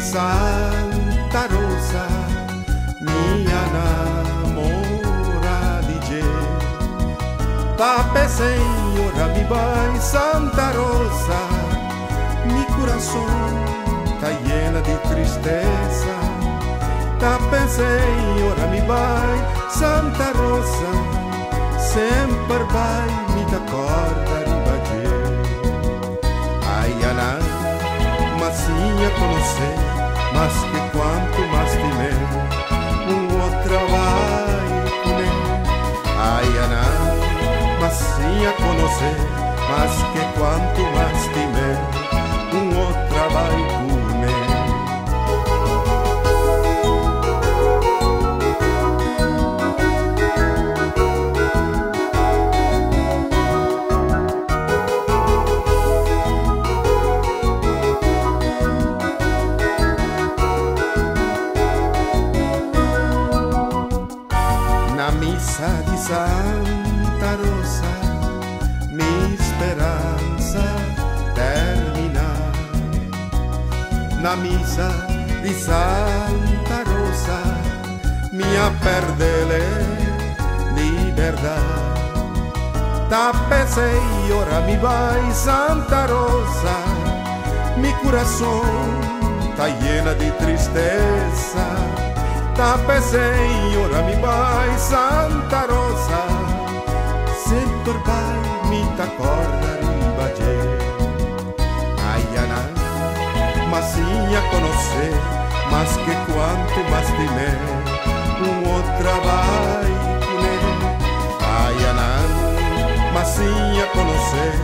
Santa Rosa, minha namorada. Pape Senhora, mi vai, Santa Rosa, mi coração tá llena de tristeza. Pape Senhora, mi vai, Santa Rosa, sempre vai me dar corda ribager. Ai, Ana, massinha conhecer, mas que quanto mais tiver, outra vai comer. Ai, Ana, massinha conhecer, mas que quanto mais tiver, outra vai comer. Na missa de Santa Rosa, minha esperança termina. Na missa de Santa Rosa, minha perdele liberdade. Tape Senhora, mi vai, Santa Rosa, mi coração tá llena de tristeza. Tape Senhora, mi vai, Santa Rosa, sempre vai me dar corda ribager. Ai, Ana, massinha conhecer, mas que quanto mais tiver, outra vai comer. Ai, Ana, massinha conhecer,